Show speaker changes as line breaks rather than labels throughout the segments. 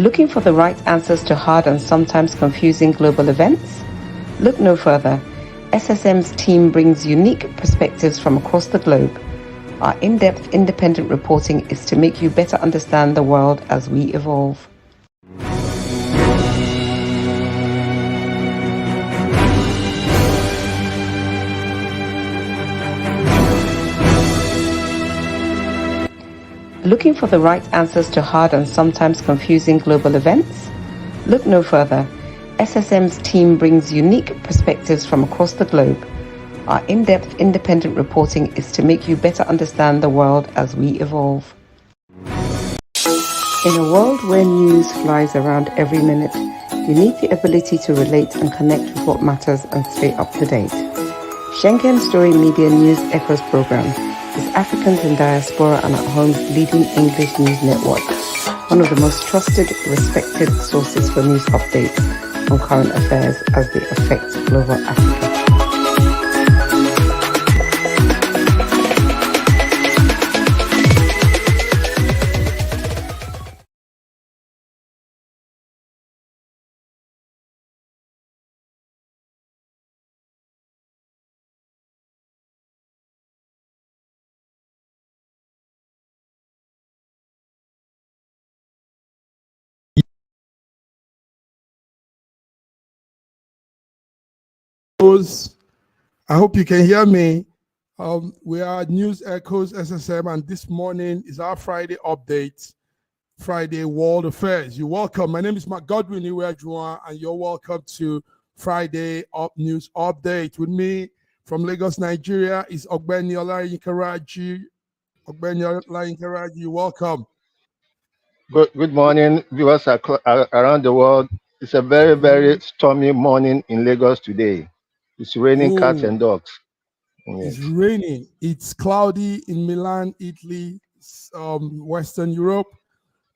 Looking for the right answers to hard and sometimes confusing global events? Look no further. SSM's team brings unique perspectives from across the globe. Our in-depth independent reporting is to make you better understand the world as we evolve. Looking for the right answers to hard and sometimes confusing global events? Look no further. SSM's team brings unique perspectives from across the globe. Our in-depth independent reporting is to make you better understand the world as we evolve. In a world where news flies around every minute, you need the ability to relate and connect with what matters and stay up to date. Schengen Story Media News Echoes program is Africans in Diaspora and at Home's leading English news network, one of the most trusted, respected sources for news updates on current affairs as they affect global Africa.
I hope you can hear me. We are News Echoes SSM, and this morning is our Friday update, Friday World Affairs. You're welcome. My name is Mark Godwin Iwejuwan, and you're welcome to Friday News Update. With me from Lagos, Nigeria, is Ogbeni Olayinka. Ogbeni Olayinka, you're welcome.
Good morning, viewers around the world. It's a very, very stormy morning in Lagos today. It's raining cats and dogs.
It's raining. It's cloudy in Milan, Italy, Western Europe.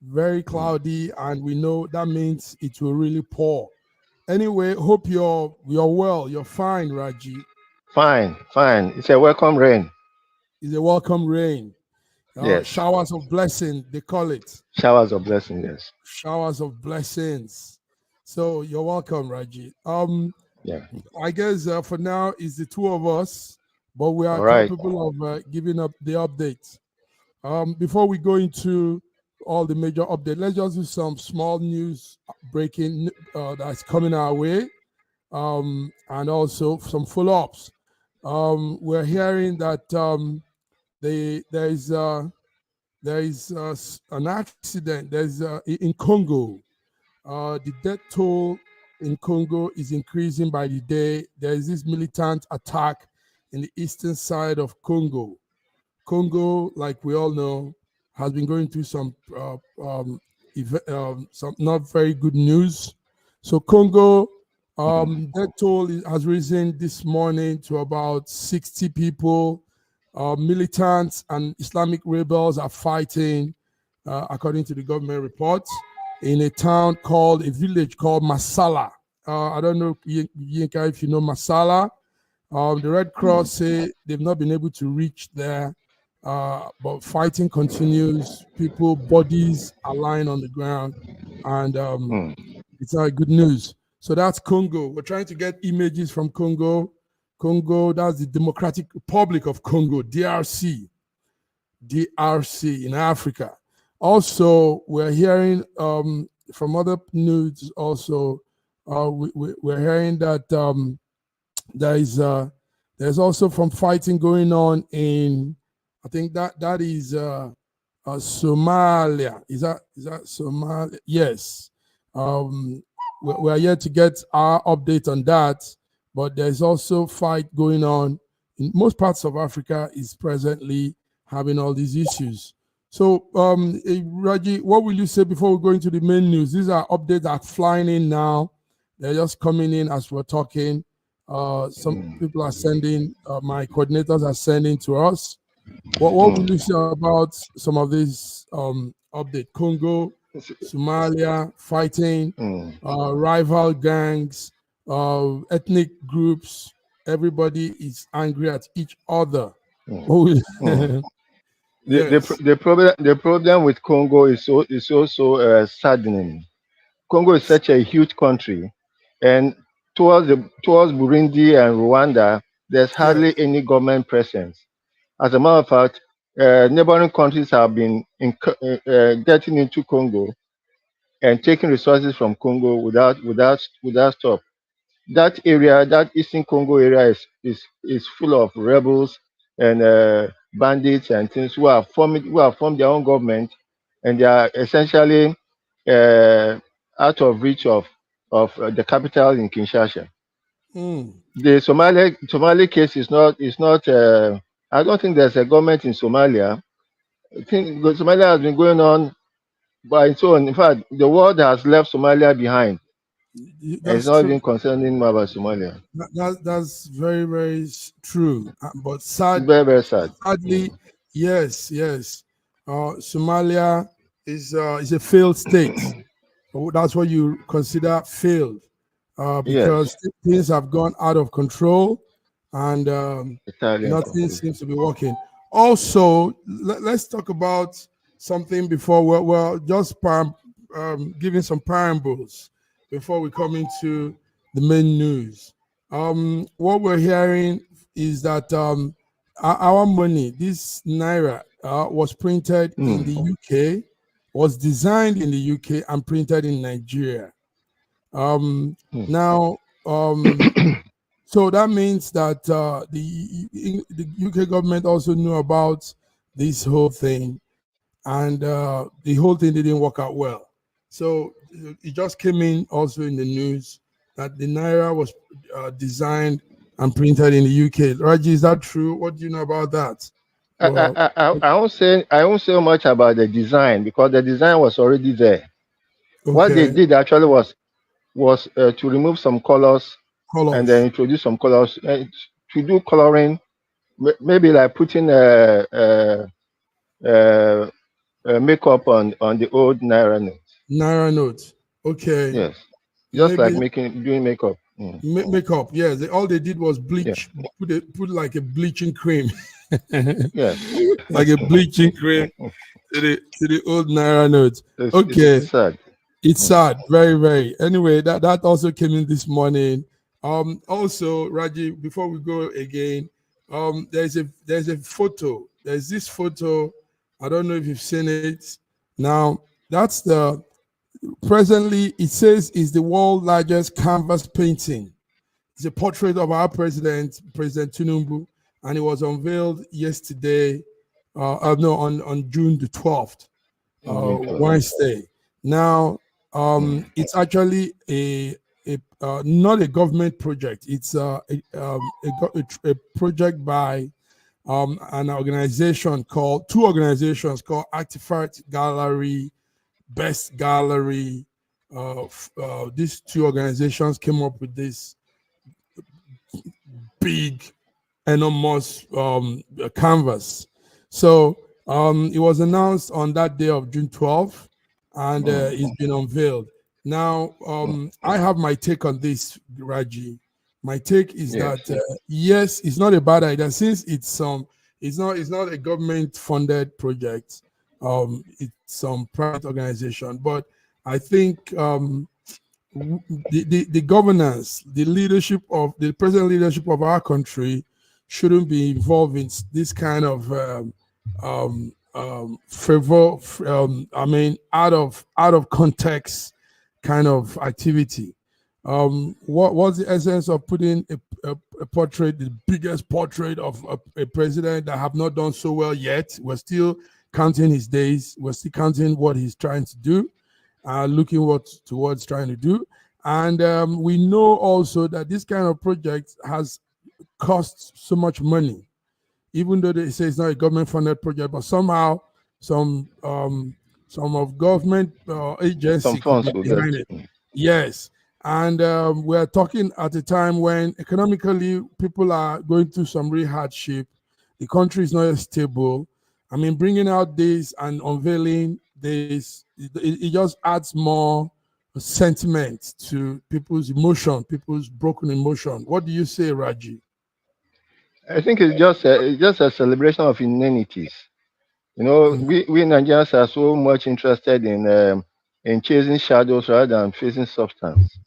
Very cloudy, and we know that means it will really pour. Anyway, hope you're well. You're fine, Raji.
Fine. It's a welcome rain.
It's a welcome rain.
Yes.
Showers of blessing, they call it.
Showers of blessing, yes.
Showers of blessings. So you're welcome, Raji.
Yeah.
I guess for now it's the two of us, but we are capable of giving up the updates. Before we go into all the major updates, let's just do some small news breaking that's coming our way, and also some follow-ups. We're hearing that there is an accident. There's in Congo. The death toll in Congo is increasing by the day. There is this militant attack in the eastern side of Congo. Congo, like we all know, has been going through some not very good news. So Congo, death toll has risen this morning to about 60 people. Militants and Islamic rebels are fighting, according to the government reports, in a village called Masala. I don't know, Yinka, if you know Masala. The Red Cross say they've not been able to reach there, but fighting continues. Bodies are lying on the ground, and it's good news. So that's Congo. We're trying to get images from Congo. Congo, that's the Democratic Republic of Congo, DRC in Africa. Also, we're hearing from other news also, we're hearing that there's also from fighting going on in, I think that is Somalia. Is that Somalia? Yes. We're yet to get our update on that, but there's also fight going on in most parts of Africa is presently having all these issues. So, Raji, what will you say before we go into the main news? These are updates that are flying in now. They're just coming in as we're talking. Some people are sending, my coordinators are sending to us. What will you say about some of these updates? Congo, Somalia, fighting, rival gangs, ethnic groups. Everybody is angry at each other.
The problem with Congo is also saddening. Congo is such a huge country, and towards Burundi and Rwanda, there's
Yes.
hardly any government presence. As a matter of fact, neighboring countries have been getting into Congo and taking resources from Congo without stop. That area, that Eastern Congo area, is full of rebels and bandits and things who have formed their own government, and they are essentially uh, out of reach of the capital in Kinshasa.
Mm.
The Somali case is not. I don't think there's a government in Somalia. I think Somalia has been going on by its own. In fact, the world has left Somalia behind, and it's
That's
not
true.
even concerning more about Somalia.
That's very, very true. But
It's very, very sad.
sadly, yes, yes. Somalia is a failed state. That's what you consider failed, because
Yes,
things have gone out of control, and
Italian
nothing
complete.
seems to be working. Also, let's talk about something before we're just giving some parables before we come into the main news. What we're hearing is that our money, this naira, was printed in the UK, was designed in the UK and printed in Nigeria. Now, so that means that the UK government also knew about this whole thing, and the whole thing didn't work out well. So it just came in also in the news that the naira was designed and printed in the UK. Raji, is that true? What do you know about that? Well,
I won't say much about the design because the design was already there. What they
okay,
did actually was to remove some colors and then
colors,
introduce some colors to do coloring, maybe like putting uh, makeup on the old naira note.
naira note. Okay,
Yes, just like
maybe
doing makeup.
makeup. Yeah, all they did was
Yeah,
bleach, put like a bleaching cream,
yes.
like a bleaching cream to the old naira note.
It's
Okay,
sad.
it's
Mm.
sad, very, very. Anyway, that also came in this morning. Also, Raji, before we go again, there's a photo. There's this photo. I don't know if you've seen it. Now, that's the presently it says is the world's largest canvas painting. It's a portrait of our president, President Tinubu, and it was unveiled yesterday. No, on June the 12th,
June 12th.
Wednesday. Now, it's actually not a government project. It's a project by two organizations called Artifact Gallery, Best Gallery. These two organizations came up with this big, enormous canvas. So it was announced on that day of June 12th, and it's been unveiled. Now, I have my take on this, Raji. My take is
Yes.
that yes, it's not a bad idea since it's not a government funded project. It's some private organization, but I think the governance, the present leadership of our country shouldn't be involved in this kind of favor. I mean, out of context kind of activity. What's the essence of putting a portrait, the biggest portrait of a president that have not done so well yet? We're still counting his days. We're still counting what he's trying to do, looking towards trying to do. And we know also that this kind of project has cost so much money, even though they say it's not a government-funded project, but somehow some of government
Some
agency could
funds
be
will get.
behind it. Yes. And we're talking at a time when economically people are going through some real hardship. The country is not stable. I mean, bringing out this and unveiling this, it just adds more sentiment to people's emotion, people's broken emotion. What do you say, Raji?
I think it's just a celebration of inanities. We Nigerians are so much interested in in chasing shadows rather than facing substance.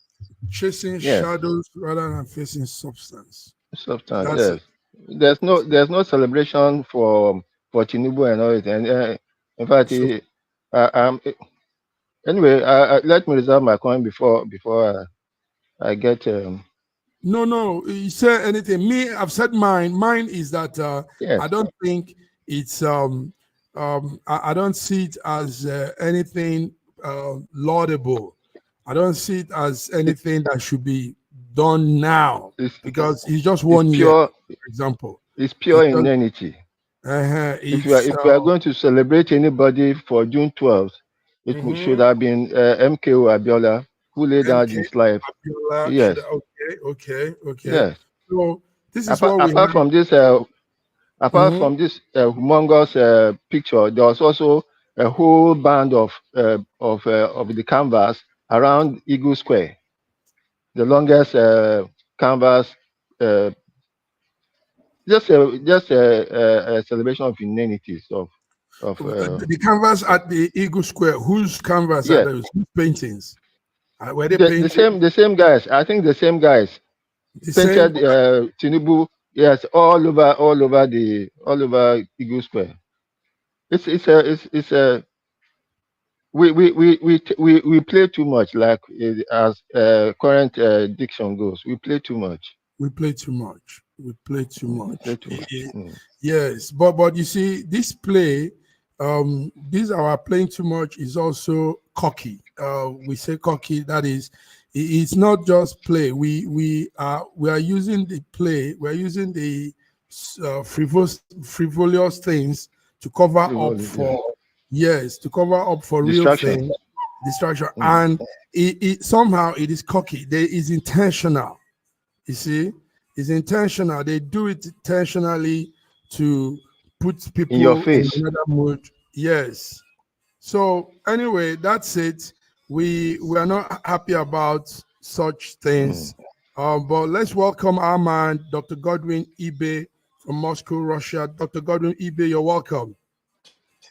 Chasing
Yes,
shadows rather than facing substance.
substance.
That's it.
Yes, there's no celebration for Tinubu and all it. And in fact,
So
anyway, let me reserve my comment before I get
no, you say anything. Me, I've said mine. Mine is that
yes.
I don't think it's I don't see it as anything laudable. I don't see it as
It,
anything that should be done now
it's
because it's just
it's
1 year,
pure
for example.
it's pure
It's just
inanity.
it's
If we are going to celebrate anybody for June 12th, should
mhm.
have been MKO Abiola, who laid down
MK
his life.
Abiola should
Yes,
okay.
yes.
So this is
Apart,
what we
apart
have.
from this, apart
Mhm.
from this humongous picture, there was also a whole band of the canvas around Eagle Square, the longest canvas. Uh, just a celebration of inanities of
The canvas
of
at the Eagle Square. Whose canvas are
yeah.
those? Whose paintings? Were they
The
painted
same guys. I think the same guys
the same?
painted Tinubu. Yes, all over Eagle Square. It's a we play too much. Like as current diction goes, we play too much.
We play too much. We play too
We play
much.
too much.
Yes, but you see, this play, this our playing too much is also cocky. We say cocky. That is, it's not just play. We are using the play. We are using the frivolous things to cover up
Yes.
for yes, to cover up for real
Distraction.
things, distraction,
Mm.
and it somehow it is cocky. There is intentional. You see, it's intentional. They do it intentionally to put
In your
people in
face.
another mood. Yes. So anyway, that's it. We are not happy about such
Mm.
things. But let's welcome our man, Dr. Godwin Ibe from Moscow, Russia. Dr. Godwin Ibe, you're welcome.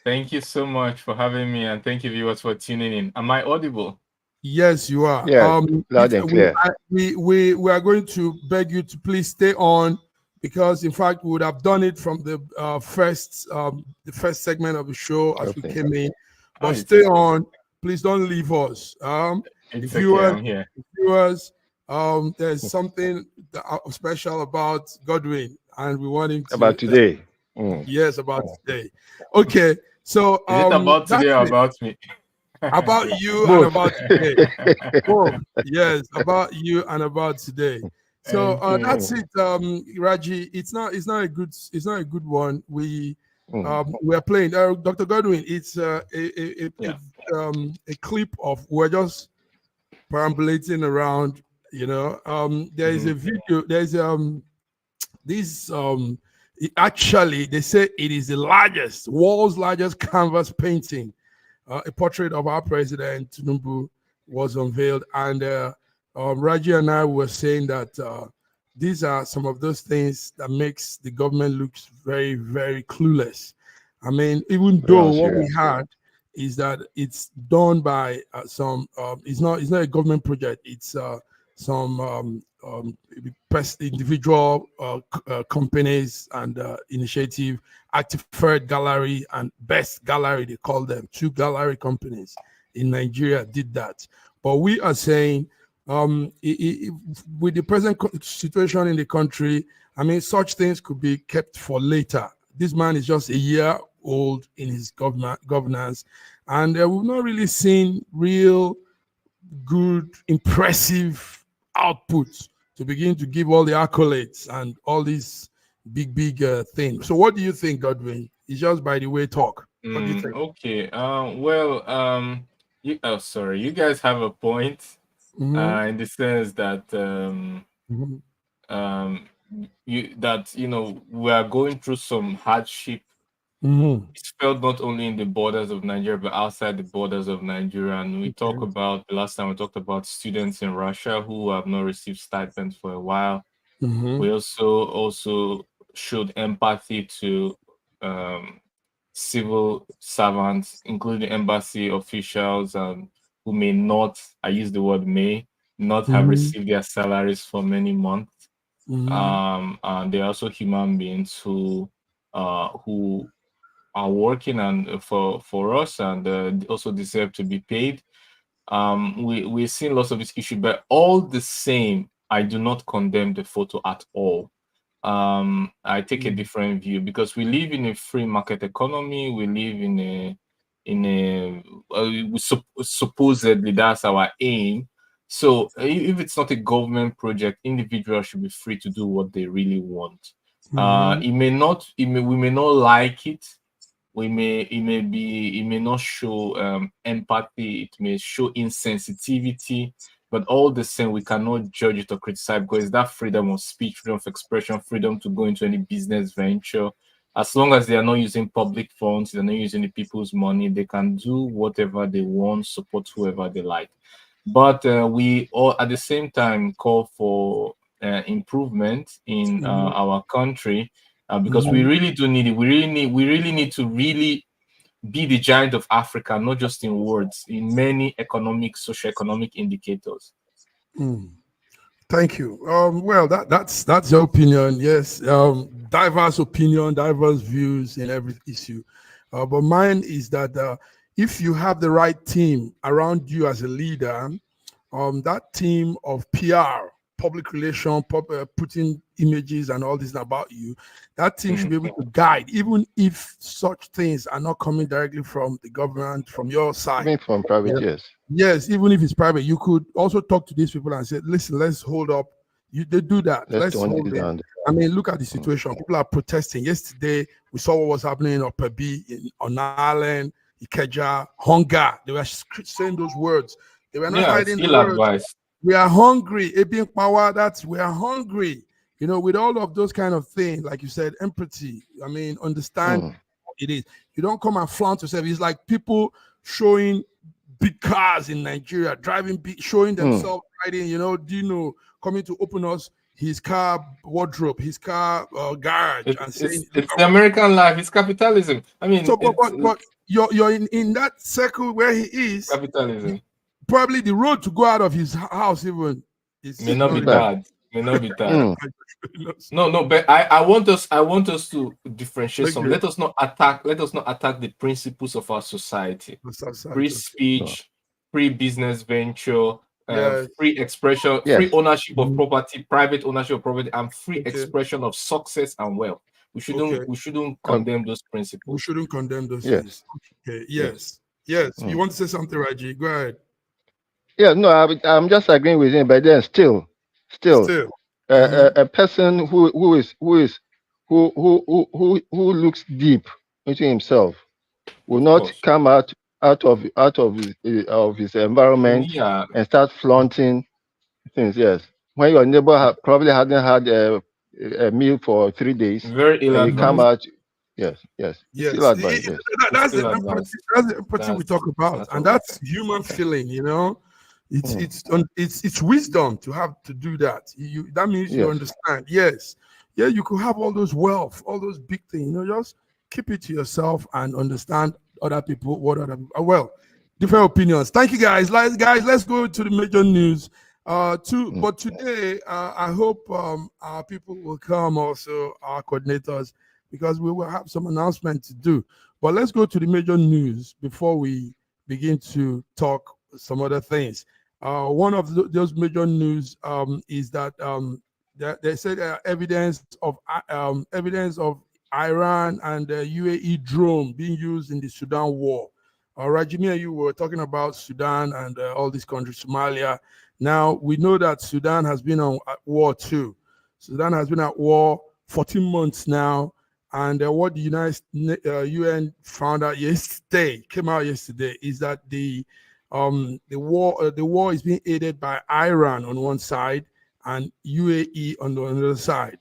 Thank you so much for having me, and thank you, viewers, for tuning in. Am I audible?
Yes, you are.
Yes, loud
If
and clear.
we are going to beg you to please stay on because, in fact, we would have done it from the first segment of the show as we
Okay.
came in.
Oh,
But
it's
stay
okay.
on. Please don't leave us. The
It's okay.
viewers,
I'm here.
there's something special about Godwin, and we want him
About
to
today. Mm.
yes about today. Okay, so
Is it about
that's
today or
it.
about me?
About you and
Both.
about today. Both. Yes, about you and about today. So
Thank you.
that's it, Raji. It's not a good one. We are playing. Dr. Godwin, it's
Yeah.
a clip of we're just perambulating around. There is a video. There's this actually they say it is the world's largest canvas painting. A portrait of our president Tinubu was unveiled, and Raji and I were saying that these are some of those things that makes the government look very, very clueless. I mean, even
Very
though what we
unserious.
had is that it's done by some, it's not a government project. It's some individual companies and initiative. Active Gallery and Best Gallery, they call them, two gallery companies in Nigeria did that. But we are saying, with the present situation in the country, I mean, such things could be kept for later. This man is just a year old in his governance, and we've not really seen real good, impressive outputs to begin to give all the accolades and all these big things. So, what do you think, Godwin? It's just by the way talk. What do you think?
Okay. Well, you guys have a point,
Mhm,
in the sense that
mhm,
um, we are going through some hardship.
mhm.
It's felt not only in the borders of Nigeria but outside the borders of Nigeria. And we talk
Okay.
about the last time we talked about students in Russia who have not received stipends for a while.
Mhm,
We also showed empathy to civil servants, including embassy officials and who may not, I use the word may, not have received their salaries for many months. And there are also human beings who are working and for us and also deserve to be paid. We're seeing lots of this issue, but all the same, I do not condemn the photo at all. I take a different view because we live in a free market economy. We live in a supposedly that's our aim. So if it's not a government project, individuals should be free to do what they really want. We may not like it. It may not show empathy. It may show insensitivity. But all the same, we cannot judge it or criticize because it's that freedom of speech, freedom of expression, freedom to go into any business venture. As long as they are not using public funds, they're not using the people's money, they can do whatever they want, support whoever they like. But we all at the same time call for improvement in our country because we really do need it. We really need to really be the giant of Africa, not just in words, in many economic, socioeconomic indicators.
Thank you. Well, that's your opinion. Yes, diverse opinion, diverse views in every issue. But mine is that if you have the right team around you as a leader, that team of PR, public relation, putting images and all this about you, that team should be able to guide, even if such things are not coming directly from the government, from your side.
Even from private, yes.
Yes, even if it's private, you could also talk to these people and say, listen, let's hold up. They do that. Let's hold it down. I mean, look at the situation. People are protesting. Yesterday, we saw what was happening in Opebi, on Ireland, Ikeja, hunger. They were saying those words. They were not hiding the words.
Advice.
We are hungry. Being power, we are hungry. You know, with all of those kind of things, like you said, empathy. I mean, understand what it is. You don't come and flaunt yourself. It's like people showing big cars in Nigeria, driving big, showing themselves riding, coming to open us his car wardrobe, his car garage, and saying
it's the American life, it's capitalism. I mean,
so but you're in that circle where he is.
Capitalism.
Probably the road to go out of his house even
may not be bad. No, but I want us to differentiate some. Let us not attack the principles of our society. Free speech, free business venture, free expression, free ownership of property, private ownership of property, and free expression of success and wealth. We shouldn't condemn those principles.
We shouldn't condemn those things. Okay. Yes. You want to say something, Raji? Go ahead.
Yeah, no, I'm just agreeing with him, but then still, a person who looks deep into himself will not come out of his environment and start flaunting things. Yes, when your neighbor probably hadn't had a meal for 3 days,
very ill
and you come out. Yes. Still advice, yes.
That's the empathy we talk about, and that's human feeling. It's wisdom to have to do that. That means you understand. Yes, you could have all those wealth, all those big things. Just keep it to yourself and understand other people. Different opinions. Thank you, guys. Let's go to the major news. But today, I hope our people will come, also our coordinators, because we will have some announcement to do. But let's go to the major news before we begin to talk some other things. One of those major news is that they said evidence of Iran and UAE drone being used in the Sudan war. Rajimi, you were talking about Sudan and all these countries, Somalia. Now we know that Sudan has been at war too. Sudan has been at war 14 months now, and what the UN found out came out yesterday, is that the war is being aided by Iran on one side and UAE on the other side.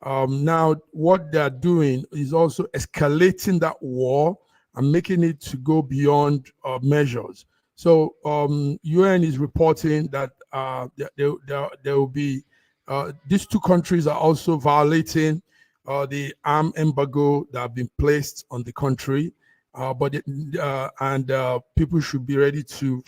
Now, what they're doing is also escalating that war and making it to go beyond measures. So, UN is reporting that there will be these two countries are also violating the arm embargo that have been placed on the country. People should be ready to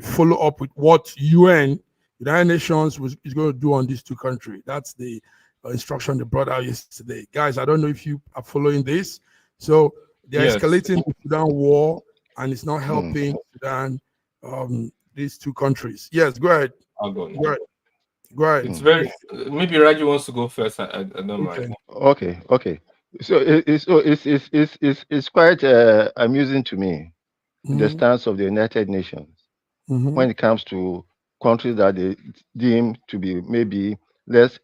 follow up with what United Nations is going to do on these two countries. That's the instruction they brought out yesterday. Guys, I don't know if you are following this. So they're escalating the Sudan war, and it's not helping Sudan, these two countries. Yes, go ahead.
I'll go.
Go ahead. Go ahead.
It's very, maybe Raji wants to go first. I don't mind.
Okay. So it's quite amusing to me, the stance of the United Nations when it comes to countries that they deem to be maybe less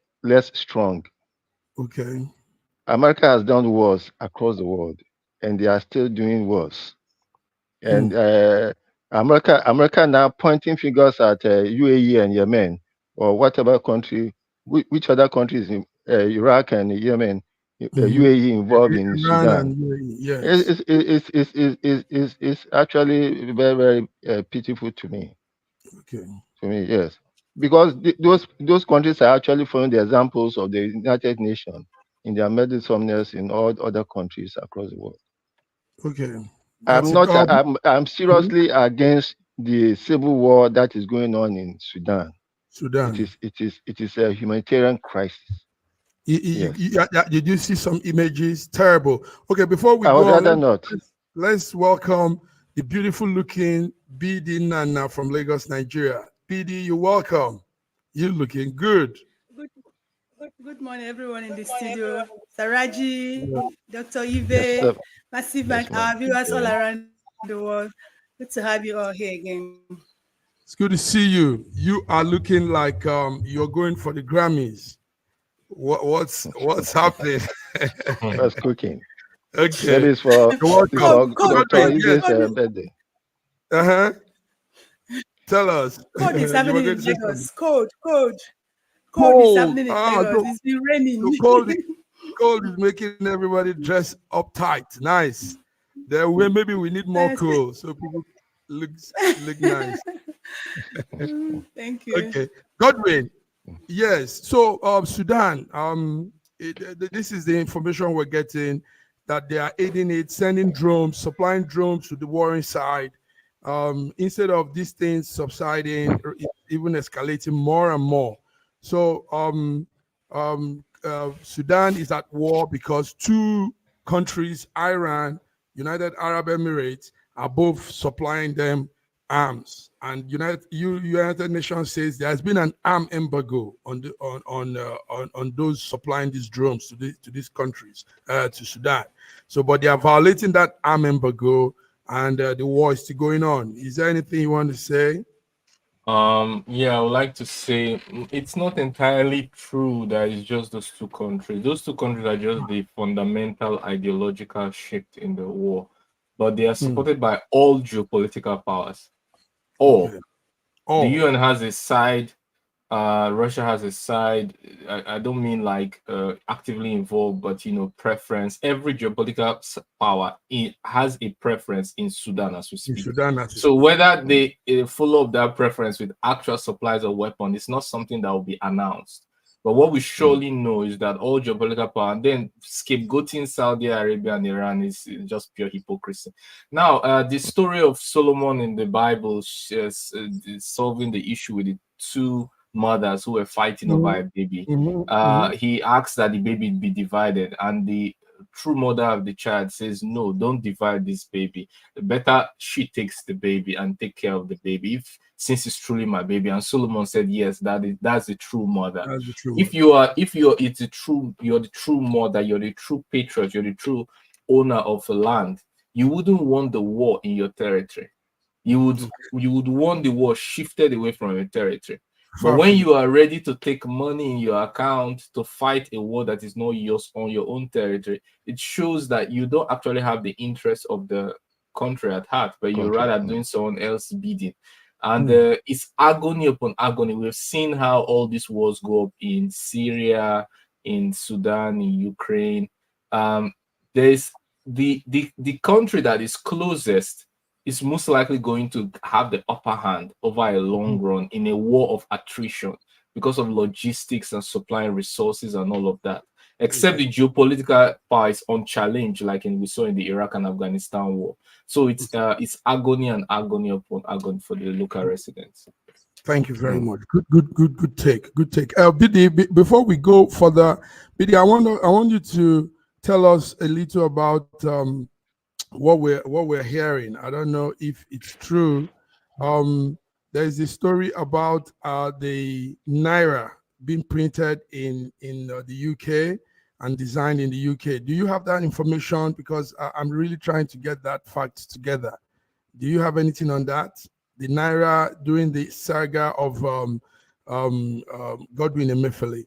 strong.
Okay.
America has done wars across the world, and they are still doing wars. And America now pointing fingers at UAE and Yemen, or whatever country, which other countries in Iraq and Yemen, UAE involved in
Iran
Sudan.
and UAE, yes.
It's actually very, very pitiful to me.
Okay.
To me, yes, because those countries are actually following the examples of the United Nations in their meddlesomeness in all other countries across the world.
Okay.
I'm seriously against the civil war that is going on in Sudan. It is a humanitarian crisis.
Did you see some images? Terrible. Okay, before we
I would
go
rather
on,
not.
Let's welcome the beautiful looking BD Nana from Lagos, Nigeria. BD, you're welcome. You're looking good.
Good morning, everyone in the studio. Saraji, Dr. Ive, Massive Bank, our viewers all around the world. Good to have you all here again.
It's good to see you. You are looking like you're going for the Grammys. What's happening?
What's cooking?
Okay.
Maybe it's for Dr. Ive's birthday.
Tell us.
Code is happening in Lagos. Code is happening in Lagos. It's been raining.
Cold is making everybody dress uptight. Nice. Maybe we need more cool so people look nice.
Thank you.
Okay. Godwin. Yes. So Sudan. This is the information we're getting, that they are aiding it, sending drones, supplying drones to the warring side. Instead of these things subsiding, or even escalating more and more. So Sudan is at war because two countries, Iran, United Arab Emirates, are both supplying them arms. And United Nations says there has been an arm embargo on those supplying these drones to these countries, to Sudan. So, but they are violating that arm embargo, and the war is still going on. Is there anything you want to say?
Yeah, I would like to say it's not entirely true that it's just those two countries. Those two countries are just the fundamental ideological shift in the war, but they are supported by all geopolitical powers. The UN has a side, Russia has a side. I don't mean like actively involved, but preference. Every geopolitical power has a preference in Sudan as we speak. So whether they follow up that preference with actual supplies of weapons, it's not something that will be announced. But what we surely know is that all geopolitical power, and then scapegoating Saudi Arabia and Iran is just pure hypocrisy. Now, the story of Solomon in the Bible is solving the issue with the two mothers who were fighting over a baby. He asks that the baby be divided, and the true mother of the child says, no, don't divide this baby. Better she takes the baby and take care of the baby, since it's truly my baby. And Solomon said, yes, that's the true mother. You're the true mother, you're the true patriot, you're the true owner of a land, you wouldn't want the war in your territory. You would want the war shifted away from your territory. But when you are ready to take money in your account to fight a war that is not yours on your own territory, it shows that you don't actually have the interest of the country at heart, but you're rather doing someone else's bidding. And it's agony upon agony. We've seen how all these wars go up in Syria, in Sudan, in Ukraine. There's the country that is closest is most likely going to have the upper hand over a long run in a war of attrition because of logistics and supplying resources and all of that. except the geopolitical part is unchallenged, like we saw in the Iraq and Afghanistan war. So it's agony and agony upon agony for the local residents.
Thank you very much. Good take. Bidi, before we go further, Bidi, I want you to tell us a little about what we're hearing. I don't know if it's true. There's a story about the Naira being printed in the UK and designed in the UK. Do you have that information? Because I'm really trying to get that fact together. Do you have anything on that? The Naira during the saga of Godwin Emefiele.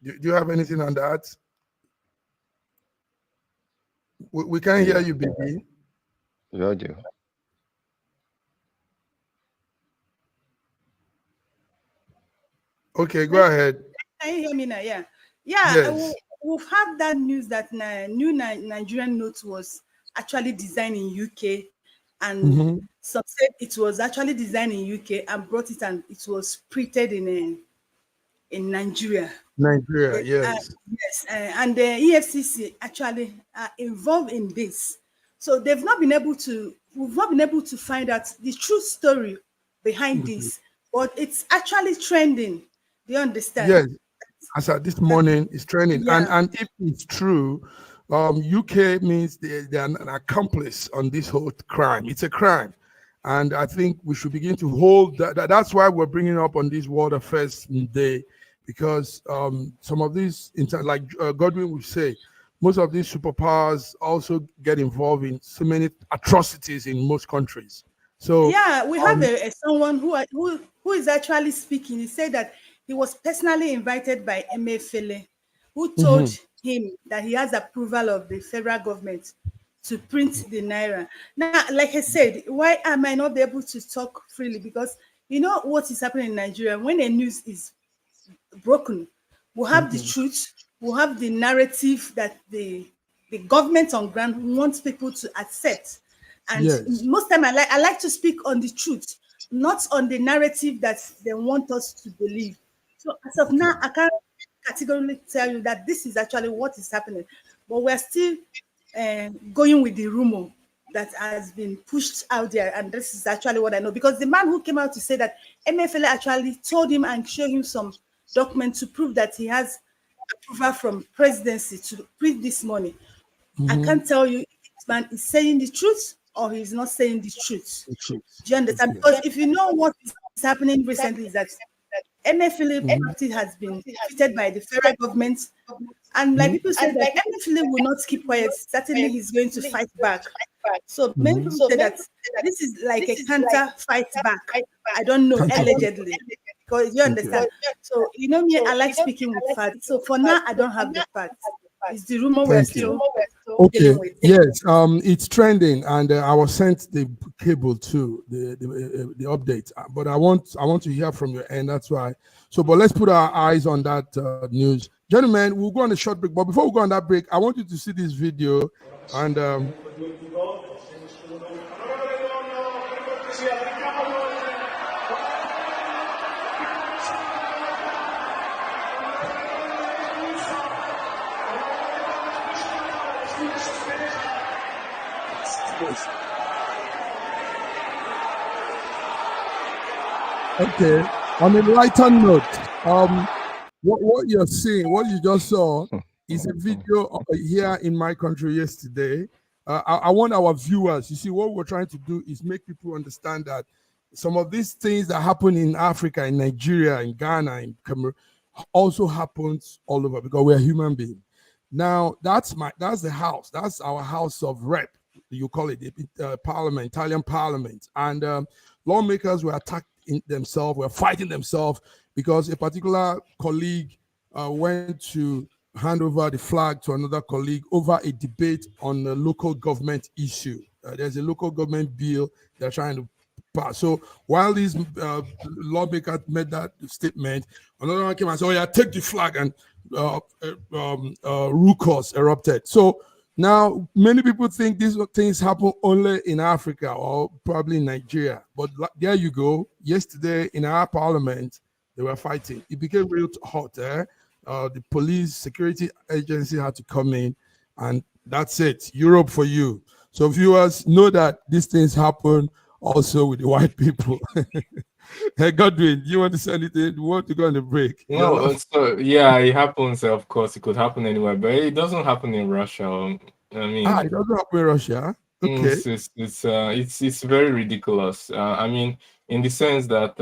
Do you have anything on that? We can't hear you, baby.
Will do.
Okay, go ahead.
Can you hear me now? Yeah. Yes. We've had that news that new Nigerian note was actually designed in UK, and some said it was actually designed in UK and brought it, and it was printed in Nigeria.
Nigeria, yes.
Yes, and the EFCC actually are involved in this. So we've not been able to find out the true story behind this, but it's actually trending. Do you understand?
Yes. As of this morning, it's trending. Yeah. And if it's true, UK means they're an accomplice on this whole crime. It's a crime. And I think we should begin to hold that. That's why we're bringing up on this World Affairs Day, because some of these, like Godwin would say, most of these superpowers also get involved in so many atrocities in most countries. So
yeah, we have someone who is actually speaking. He said that he was personally invited by Emefiele, who told him that he has approval of the federal government to print the Naira. Now, like I said, why am I not able to talk freely? Because you know what is happening in Nigeria. When a news is broken, we'll have the truth, we'll have the narrative that the government on ground wants people to accept. And most time I like to speak on the truth, not on the narrative that they want us to believe. So as of now, I can't categorically tell you that this is actually what is happening, but we're still going with the rumor that has been pushed out there, and this is actually what I know, because the man who came out to say that Emefiele actually told him and showed him some document to prove that he has approval from presidency to print this money. I can't tell you if this man is saying the truth or he's not saying the truth. Do you understand? Because if you know what is happening recently is that Emefiele has been defeated by the federal government, and like people say that Emefiele will not keep quiet. Certainly, he's going to fight back. So many people say that this is like a counter fight back. I don't know, allegedly, because you understand. So you know me, I like speaking with facts. So for now, I don't have the facts. It's the rumor we're still dealing with.
Yes, it's trending, and I was sent the cable too, the update. But I want to hear from your end. That's why. So, but let's put our eyes on that news, gentlemen. We'll go on a short break. But before we go on that break, I want you to see this video and. Okay, on a lighter note, what you're seeing, what you just saw, is a video here in my country yesterday. I want our viewers, you see, what we're trying to do is make people understand that some of these things that happen in Africa, in Nigeria, in Ghana, in Cameroon, also happens all over, because we're human beings. Now, that's the house. That's our house of rep. You call it parliament, Italian parliament. And lawmakers were attacked themselves, were fighting themselves, because a particular colleague went to hand over the flag to another colleague over a debate on a local government issue. There's a local government bill they're trying to pass. So while these lawmakers made that statement, another one came and said, "Oh yeah, take the flag," and ruckus erupted. So now many people think these things happen only in Africa or probably in Nigeria. But there you go. Yesterday in our parliament, they were fighting. It became real hot. the police security agency had to come in, and that's it. Europe for you. So viewers know that these things happen also with the white people. Hey Godwin, you want to say anything? You want to go on the break?
No, so yeah, it happens. Of course, it could happen anywhere, but it doesn't happen in Russia. I mean,
it doesn't happen in Russia. Okay.
It's very ridiculous. I mean, in the sense that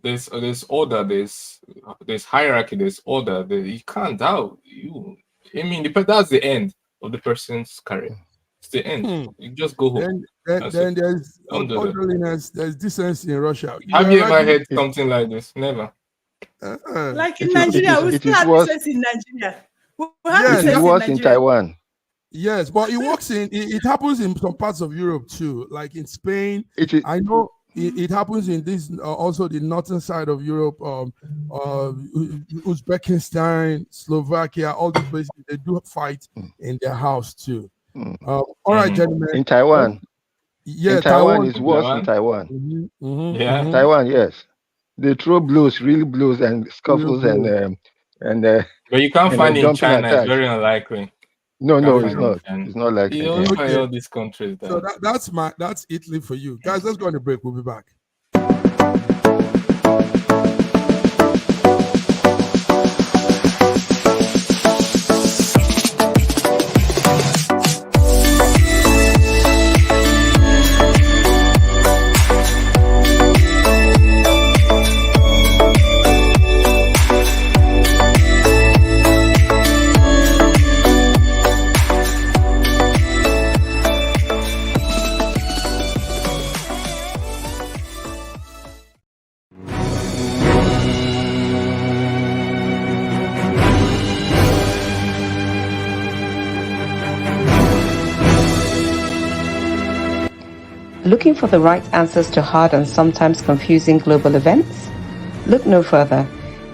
there's order, there's hierarchy, there's order. You can't doubt you. I mean, that's the end of the person's career. It's the end. You just go home.
Then there's orderliness, there's decency in Russia.
Have you ever heard something like this? Never.
Like in Nigeria, we still have decency in Nigeria. We have
it was in Taiwan.
Yes, but it happens in some parts of Europe too, like in Spain. I know it happens in this also the northern side of Europe, Uzbekistan, Slovakia, all these places, they do fight in their house too. All right, gentlemen.
In Taiwan.
Yeah,
Taiwan is worse in Taiwan.
Yeah.
Taiwan, yes. They throw blows, real blows and scuffles and
but you can't find it in China, it's very unlikely.
No, it's not. It's not like
you don't find all these countries.
So that's Italy for you. Guys, let's go on the break. We'll be back.
Looking for the right answers to hard and sometimes confusing global events? Look no further.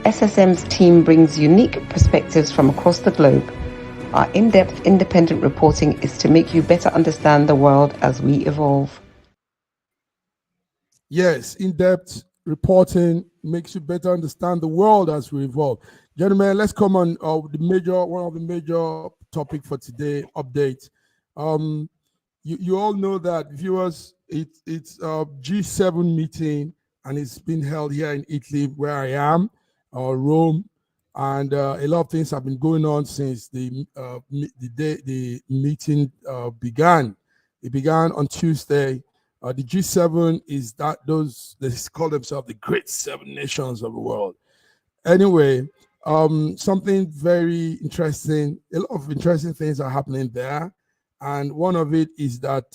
SSM's team brings unique perspectives from across the globe. Our in-depth independent reporting is to make you better understand the world as we1evolve.
Yes, in-depth reporting makes you better understand the world as we evolve. Gentlemen, let's come on one of the major topic for today update. You all know that, viewers, it's a G7 meeting, and it's been held here in Italy, where I am, Rome, and a lot of things have been going on since the day the meeting began. It began on Tuesday. The G7 is they call themselves the Great Seven Nations of the world. Anyway, something very interesting. A lot of interesting things are happening there. And one of it is that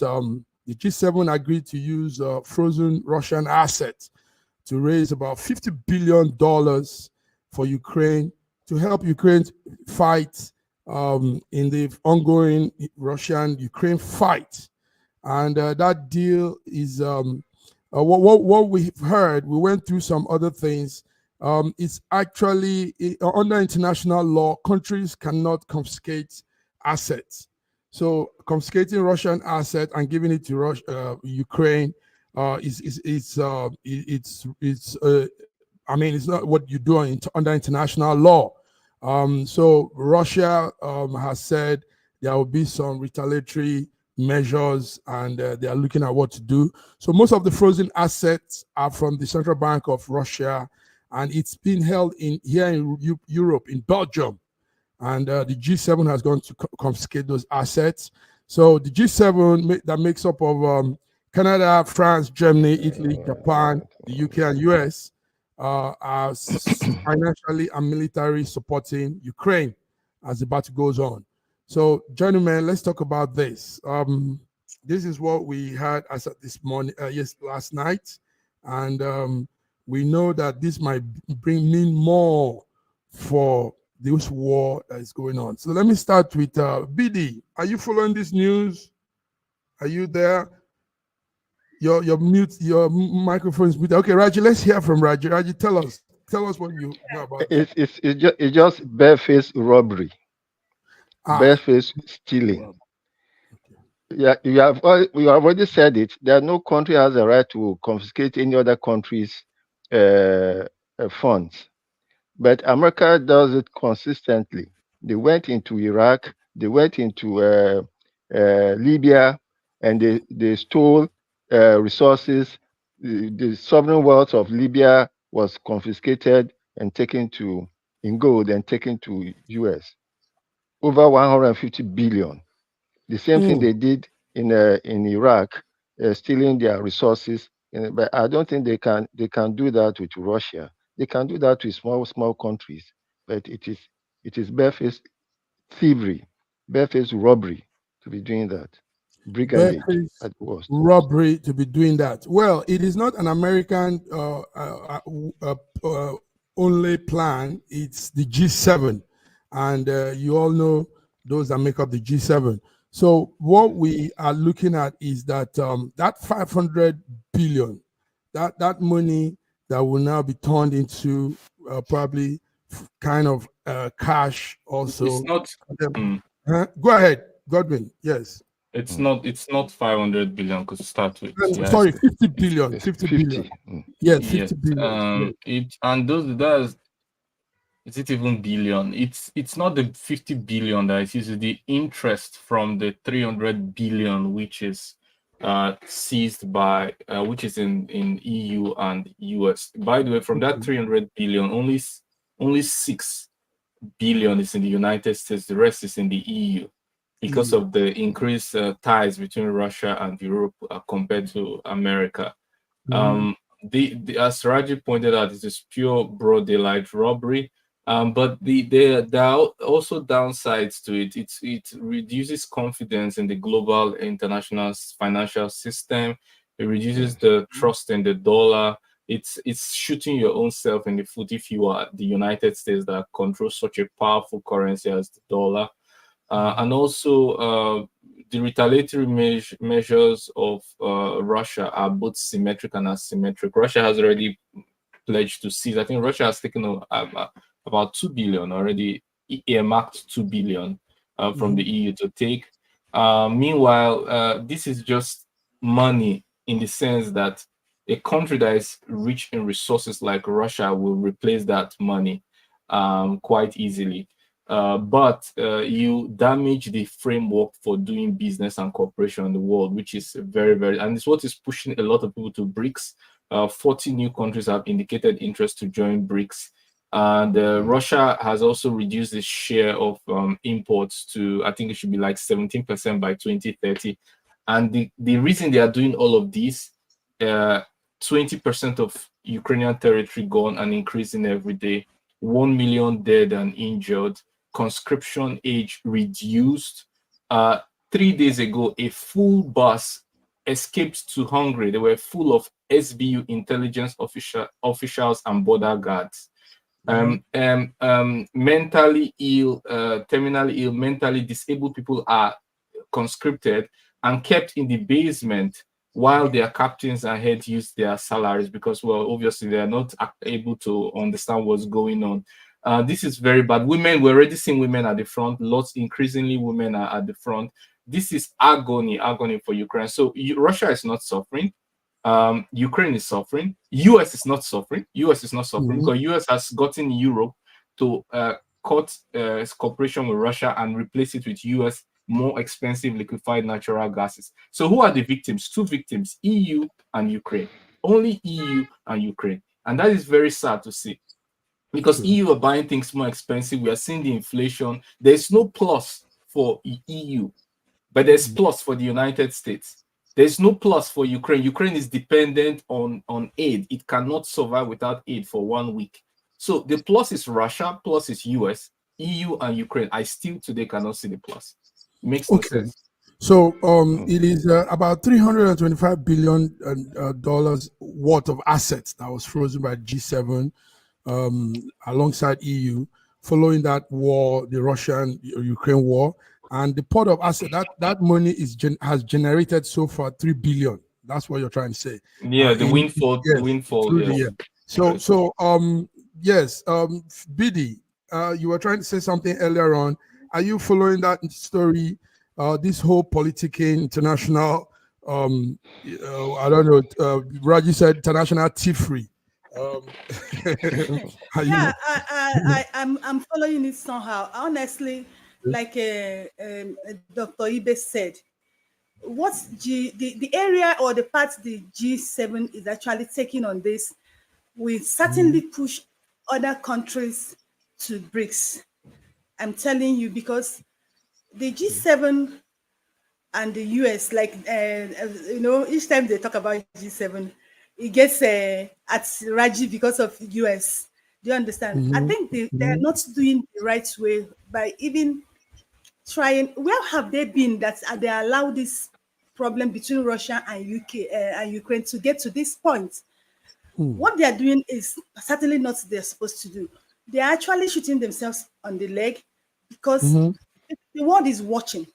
the G7 agreed to use frozen Russian assets to raise about $50 billion for Ukraine to help Ukraine fight in the ongoing Russian-Ukraine fight. And that deal is what we've heard. We went through some other things. It's actually under international law, countries cannot confiscate assets. So confiscating Russian assets and giving it to Ukraine it's not what you do under international law. So Russia has said there will be some retaliatory measures, and they are looking at what to do. So most of the frozen assets are from the Central Bank of Russia, and it's been held here in Europe, in Belgium. And the G7 has gone to confiscate those assets. So the G7 that makes up of Canada, France, Germany, Italy, Japan, the UK, and US are financially and military supporting Ukraine as the battle goes on. So, gentlemen, let's talk about this. This is what we had as of this morning, last night, and we know that this might mean more for this war that is going on. So let me start with BD. Are you following this news? Are you there? Your microphone is muted. Okay, Raji, let's hear from Raji. Raji, tell us what you know about it.
It's just barefaced robbery, barefaced stealing. Yeah, we have already said it. That no country has a right to confiscate any other country's funds. But America does it consistently. They went into Iraq, they went into Libya, and they stole resources. The sovereign wealth of Libya was confiscated and taken to in gold and taken to US. Over 150 billion. The same thing they did in Iraq, stealing their resources. But I don't think they can do that with Russia. They can do that with small countries. But it is barefaced thievery, barefaced robbery to be doing that. Brigandage
Barefaced
at worst.
robbery to be doing that. Well, it is not an American only plan. It's the G7, and you all know those that make up the G7. So what we are looking at is that that 500 billion, that money that will now be turned into probably kind of cash also.
It's not.
Go ahead, Godwin. Yes.
It's not 500 billion because to start with.
Sorry, 50 billion. 50 billion. Yes, 50 billion.
That's is it even billion? It's not the 50 billion that is used, the interest from the 300 billion which is seized by which is in EU and US. By the way, from that 300 billion, only 6 billion is in the United States, the rest is in the EU because of the increased ties between Russia and Europe compared to America. As Raji pointed out, it is pure broad daylight robbery. But there are also downsides to it. It reduces confidence in the global international financial system. It reduces the trust in the dollar. It's shooting your own self in the foot if you are the United States that controls such a powerful currency as the dollar. And also the retaliatory measures of Russia are both symmetric and asymmetric. Russia has already pledged to seize. I think Russia has taken about 2 billion already, earmarked 2 billion from the EU to take. Meanwhile, this is just money in the sense that a country that is rich in resources like Russia will replace that money quite easily. But you damage the framework for doing business and cooperation in the world, which is and it's what is pushing a lot of people to BRICS. 40 new countries have indicated interest to join BRICS. And Russia has also reduced its share of imports to, I think it should be like 17% by 2030. And the reason they are doing all of this, 20% of Ukrainian territory gone and increasing every day, 1 million dead and injured, conscription age reduced. 3 days ago, a full bus escaped to Hungary. They were full of SBU intelligence officials and border guards. Mentally ill, terminally ill, mentally disabled people are conscripted and kept in the basement while their captains and heads use their salaries because, well, obviously they are not able to understand what's going on. This is very bad. We're already seeing women at the front. Increasingly women are at the front. This is agony for Ukraine. So Russia is not suffering. Ukraine is suffering. US is not suffering. Because US has gotten Europe to cut its cooperation with Russia and replace it with US more expensive liquefied natural gases. So who are the victims? Two victims, EU and Ukraine. Only EU and Ukraine. And that is very sad to see. Because EU are buying things more expensive. We are seeing the inflation. There's no plus for EU, but there's plus for the United States. There's no plus for Ukraine. Ukraine is dependent on aid. It cannot survive without aid for 1 week. So the plus is Russia, plus is US, EU, and Ukraine. I still today cannot see the plus. It makes no sense.
So it is about $325 billion worth of assets that was frozen by G7 alongside EU following that war, the Russian-Ukraine war. And the pot of asset that money has generated so far $3 billion. That's what you're trying to say.
Yeah, the windfall.
Yes,
the windfall. Yes.
Yes. Bidi, you were trying to say something earlier on. Are you following that story? This whole politicking international, I don't know. Raji said international thievery.
Yeah, I'm following it somehow. Honestly, like Dr. Ibe said, what's the area or the part the G7 is actually taking on this will certainly push other countries to BRICS. I'm telling you, because the G7 and the US, like each time they talk about G7, it gets at Raji because of US. Do you understand? I think they're not doing the right way by even trying. Where have they been that they allow this problem between Russia and UK and Ukraine to get to this point? What they are doing is certainly not what they're supposed to do. They are actually shooting themselves on the leg because the world is watching.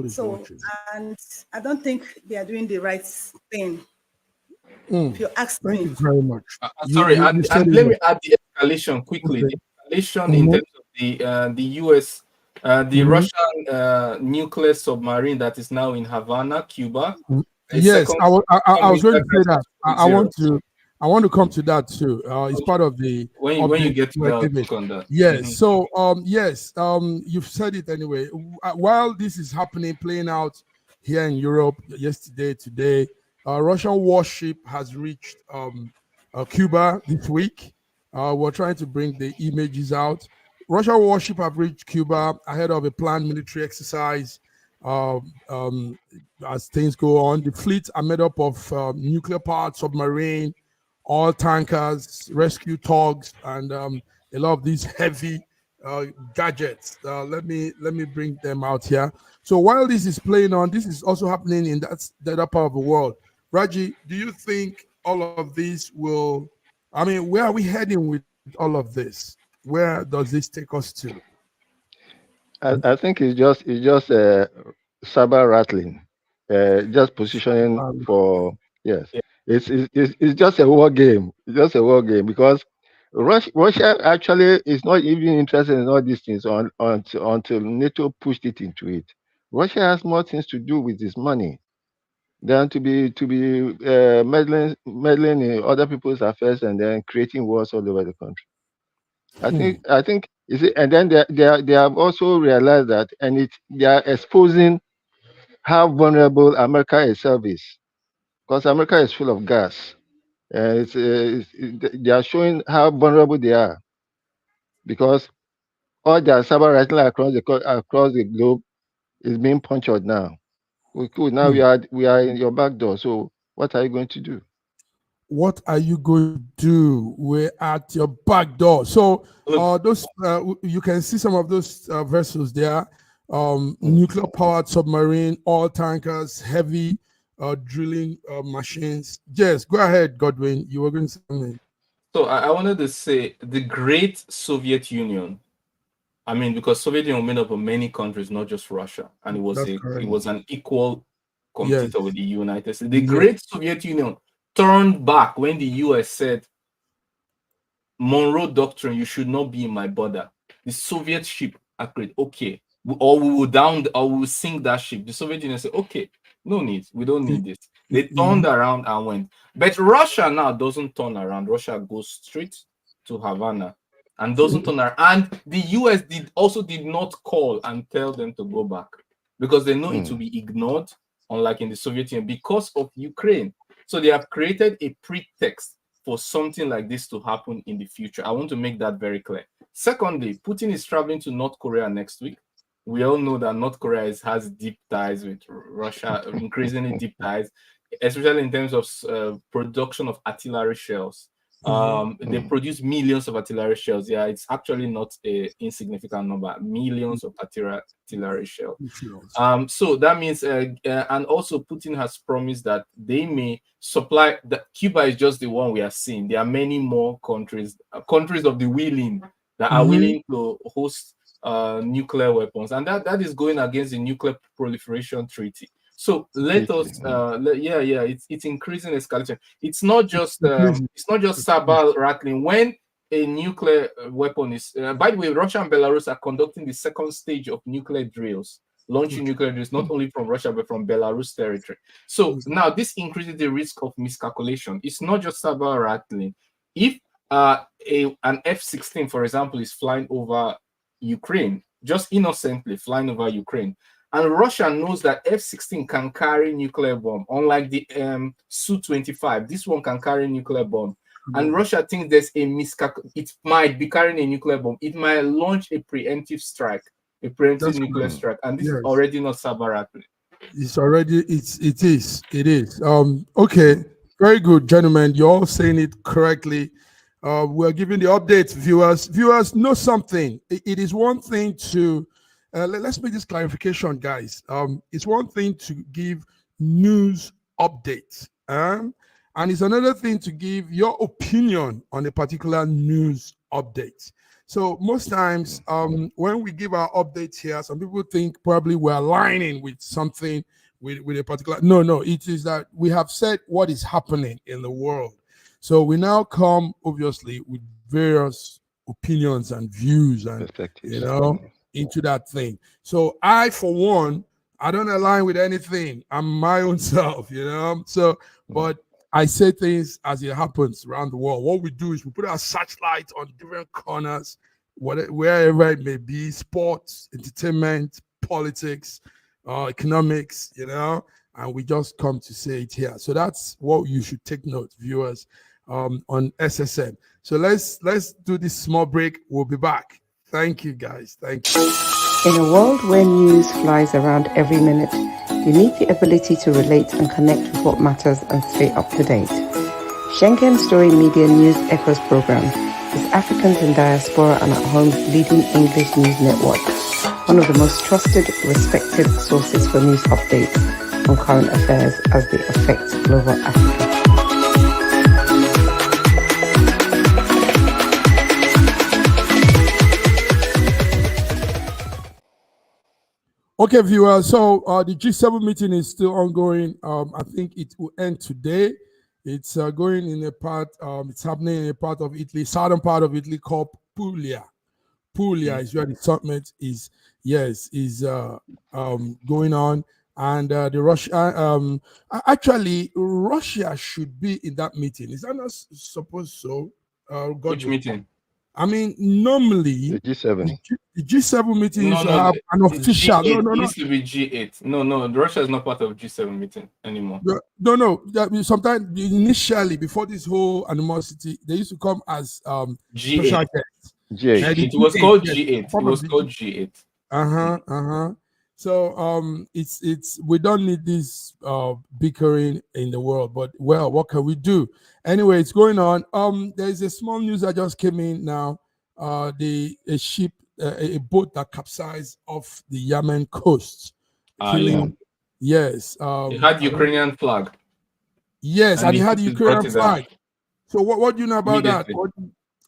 So, and I don't think they are doing the right thing. If you ask
Thank
me.
you very much.
Sorry, and let me add the escalation quickly.
Okay.
The escalation in terms of the US, the Russian nuclear submarine that is now in Havana, Cuba.
Yes, I was going to say that. I want to come to that too. It's part of the
when you get to that, on that.
Yes. So you've said it anyway. While this is happening, playing out here in Europe yesterday, today, Russian warship has reached Cuba this week. We're trying to bring the images out. Russian warship have reached Cuba ahead of a planned military exercise. As things go on, the fleets are made up of nuclear-powered submarine, oil tankers, rescue tugs, and a lot of these heavy gadgets. Let me bring them out here. So while this is playing on, this is also happening in that other part of the world. Raji, do you think all of this will? I mean, where are we heading with all of this? Where does this take us to?
I think it's just saber rattling, just positioning for yes.
Yeah.
It's just a war game. It's just a war game because Russia actually is not even interested in all these things until NATO pushed it into it. Russia has more things to do with this money than to be meddling in other people's affairs and then creating wars all over the country. I think is it, and then they have also realized that, and they are exposing how vulnerable America itself is, because America is full of gas. They are showing how vulnerable they are because all their cyber rattling across the globe is being punctured now. Now we are in your back door. So what are you going to do?
What are you going to do? We're at your back door. So those you can see some of those vessels there. Nuclear powered submarine, oil tankers, heavy drilling machines. Yes, go ahead, Godwin. You were going to say something.
So I wanted to say the great Soviet Union. I mean, because Soviet Union was made up of many countries, not just Russia, and it was an equal competitor with the United States. The great Soviet Union turned back when the US said, Monroe Doctrine, you should not be in my border. The Soviet ship agreed, okay, or we will sink that ship. The Soviet Union said, okay, no need, we don't need this. They turned around and went. But Russia now doesn't turn around. Russia goes straight to Havana and doesn't turn around. And the US did not call and tell them to go back because they know it will be ignored, unlike in the Soviet Union, because of Ukraine. So they have created a pretext for something like this to happen in the future. I want to make that very clear. Secondly, Putin is traveling to North Korea next week. We all know that North Korea has deep ties with Russia, increasingly deep ties, especially in terms of production of artillery shells. They produce millions of artillery shells. Yeah, it's actually not an insignificant number. Millions of artillery shells. So that means, and also Putin has promised that they may supply. Cuba is just the one we are seeing. There are many more countries of the willing that are willing to host nuclear weapons, and that is going against the Nuclear Proliferation Treaty. So let us, it's increasing escalation. It's not just saber rattling. When a nuclear weapon is, by the way, Russia and Belarus are conducting the second stage of nuclear drills. launching nuclear drills, not only from Russia, but from Belarus territory. So now this increases the risk of miscalculation. It's not just saber rattling. If an F-16, for example, is flying over Ukraine, just innocently flying over Ukraine, and Russia knows that F-16 can carry nuclear bomb, unlike the Su-25. This one can carry nuclear bomb. And Russia thinks there's a miscalculation. It might be carrying a nuclear bomb. It might launch a preemptive strike, a preemptive nuclear strike. And this is already not saber rattling.
It's already, it is. Okay, very good, gentlemen. You're all saying it correctly. We're giving the updates, viewers. Viewers, know something. It is one thing to, let's make this clarification, guys. It's one thing to give news updates, and it's another thing to give your opinion on a particular news update. So most times, when we give our updates here, some people think probably we're aligning with something with a particular. No, it is that we have said what is happening in the world. So we now come, obviously, with various opinions and views and, into that thing. So I, for one, I don't align with anything. I'm my own self, So, but I say things as it happens around the world. What we do is we put our searchlight on different corners, wherever it may be, sports, entertainment, politics, economics, and we just come to say it here. So that's what you should take note, viewers, on SSN. So let's do this small break. We'll be back. Thank you, guys. Thank you.
In a world where news flies around every minute, you need the ability to relate and connect with what matters and stay up to date. Schengen Story Media News Echoes program is Africans in Diaspora and at Home's leading English news network, one of the most trusted, respected sources for news updates on current affairs as they affect global Africa.
Okay, viewers. So the G7 meeting is still ongoing. I think it will end today. It's going in a part. It's happening in a part of Italy, southern part of Italy called Puglia. Puglia is where the summit is. Yes, is going on, and the Russia. Actually, Russia should be in that meeting. Is that not supposed so?
Which meeting?
I mean, normally
the G7.
The G7 meetings have an official.
G8,
no.
It used to be G8. No. Russia is not part of G7 meeting anymore.
No. Sometimes initially, before this whole animosity, they used to come as
G8.
G8.
It was called G8. It was called G8.
So it's we don't need this bickering in the world, but well, what can we do? Anyway, it's going on. There's a small news that just came in now. A ship, a boat that capsized off the Yemen coast, killing. Yeah. Yes.
It had Ukrainian flag.
Yes, and it had Ukrainian flag. So what do you know about that?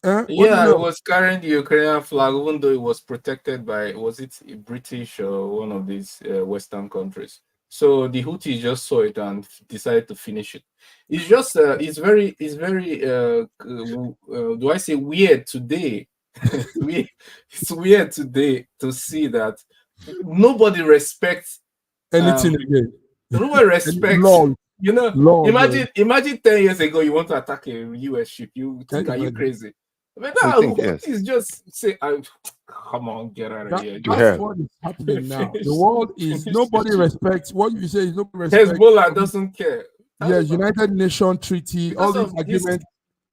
It was carrying the Ukrainian flag, even though it was protected by, was it British or one of these Western countries? So the Houthis just saw it and decided to finish it. It's just, it's very, do I say weird today? It's weird today to see that nobody respects
anything again.
Nobody respects. Imagine 10 years ago you want to attack a US ship. You think, are you crazy? But now, Houthis just say, come on, get out of here.
That's what is happening now. The world is, nobody respects, what you say is nobody respects.
Hezbollah doesn't care.
Yes, United Nations treaty, all these agreements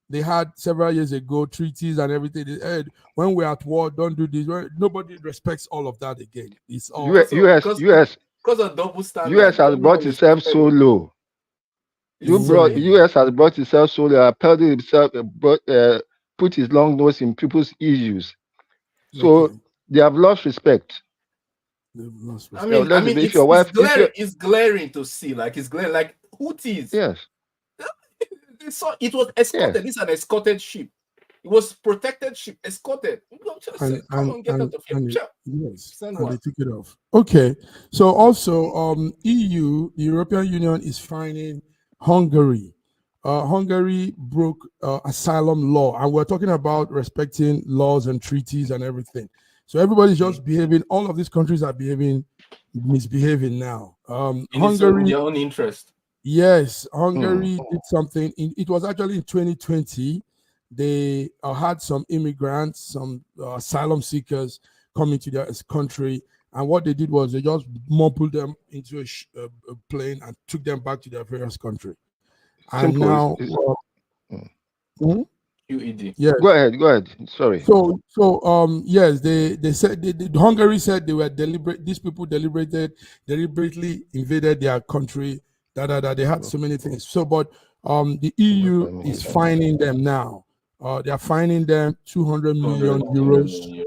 they had several years ago, treaties and everything. They said, when we're at war, don't do this. Nobody respects all of that again. It's all
because of double standard.
US has brought itself so low. US has brought itself so low. Apparently himself put his long nose in people's issues. So they have lost respect.
I mean, it's glaring to see. Like it's glaring, like Houthis.
Yes.
It was escorted. This is an escorted ship. It was protected ship, escorted. Come on, get out of here.
Yes, and they took it off. Okay. So also, EU, the European Union, is fining Hungary. Hungary broke asylum law, and we're talking about respecting laws and treaties and everything. So everybody's just behaving. All of these countries are behaving misbehaving now.
In
Hungary,
their own interest.
yes, Hungary did something. It was actually in 2020. They had some immigrants, some asylum seekers coming to their country. And what they did was they just mumbled them into a plane and took them back to their various country. And
Simple.
now,
QED.
yeah.
Go ahead. Sorry.
So yes, they said Hungary said they were deliberate. These people deliberately invaded their country. They had so many things. So, but the EU is fining them now. They are fining them 200 million euros.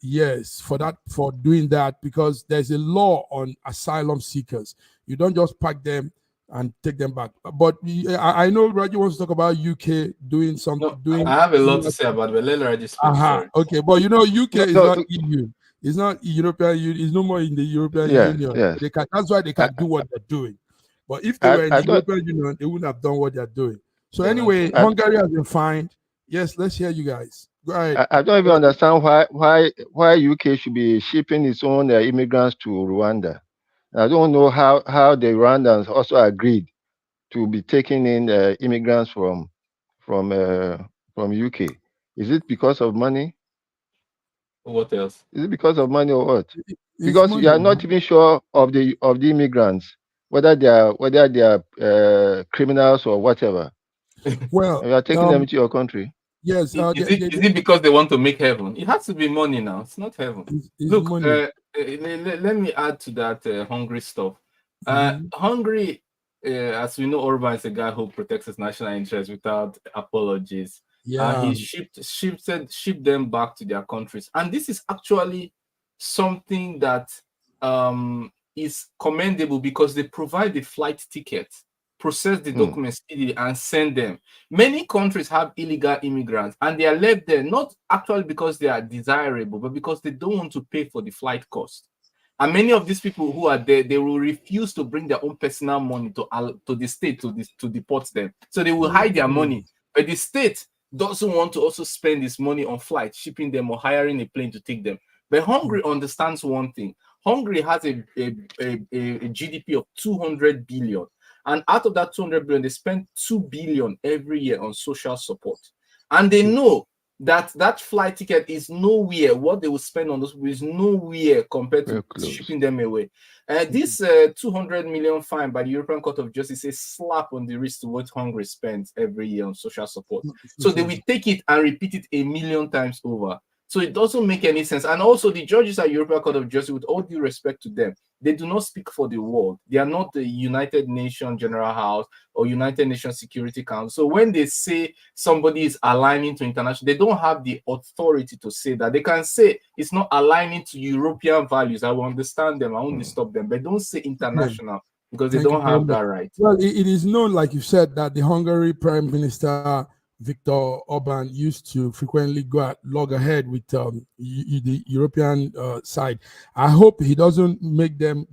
Yes, for doing that, because there's a law on asylum seekers. You don't just pack them and take them back. But I know Raji wants to talk about UK doing something.
I have a lot to say about it, but let Raji speak.
Okay, but UK is not EU. It's not European Union. It's no more in the European Union.
Yes.
That's why they can do what they're doing. But if they were in the European Union, they wouldn't have done what they're doing. So anyway, Hungary has been fined. Yes, let's hear you guys. Go ahead.
I don't even understand why UK should be shipping its own immigrants to Rwanda. I don't know how the Rwandans also agreed to be taking in immigrants from UK. Is it because of money?
What else?
Is it because of money or what?
Because
you are not even sure of the immigrants, whether they are criminals or whatever.
Well,
you are taking them to your country.
Yes.
Is it because they want to make heaven? It has to be money now. It's not heaven. Look, let me add to that Hungary stuff. Hungary, as we know, Orban is a guy who protects his national interests without apologies.
Yeah.
He shipped them back to their countries, and this is actually something that is commendable because they provide the flight ticket, process the documents speedily, and send them. Many countries have illegal immigrants, and they are left there not actually because they are desirable, but because they don't want to pay for the flight cost. And many of these people who are there, they will refuse to bring their own personal money to the state to deport them. So they will hide their money, but the state doesn't want to also spend this money on flights, shipping them or hiring a plane to take them. But Hungary understands one thing. Hungary has a GDP of 200 billion. And out of that 200 billion, they spend 2 billion every year on social support. And they know that flight ticket is nowhere. What they will spend on those is nowhere compared to shipping them away. This 200 million fine by the European Court of Justice is a slap on the wrist to what Hungary spends every year on social support. So they will take it and repeat it 1 million times over. So it doesn't make any sense. And also the judges at European Court of Justice, with all due respect to them, they do not speak for the world. They are not the United Nations General House or United Nations Security Council. So when they say somebody is aligning to international, they don't have the authority to say that. They can say it's not aligning to European values. I will understand them. I won't disturb them. But don't say international because they don't have that right.
Well, it is known, like you said, that the Hungary Prime Minister Viktor Orban used to frequently log ahead with the European side. I hope he doesn't make them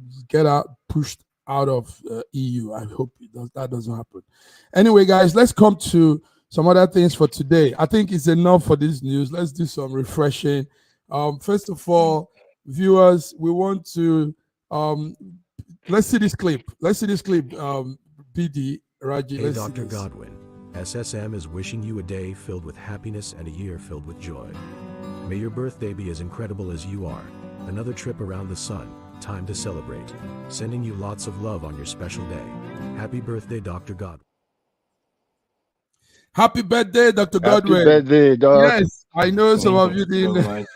pushed out of EU. I hope that doesn't happen. Anyway, guys, let's come to some other things for today. I think it's enough for this news. Let's do some refreshing. First of all, viewers, we want to let's see this clip. BD Raji.
Hey, Dr. Godwin. SSM is wishing you a day filled with happiness and a year filled with joy. May your birthday be as incredible as you are. Another trip around the sun, time to celebrate. Sending you lots of love on your special day. Happy birthday, Dr. Godwin.
Happy birthday, Dr. Godwin.
Happy birthday, Doc.
Yes, I know some of you didn't.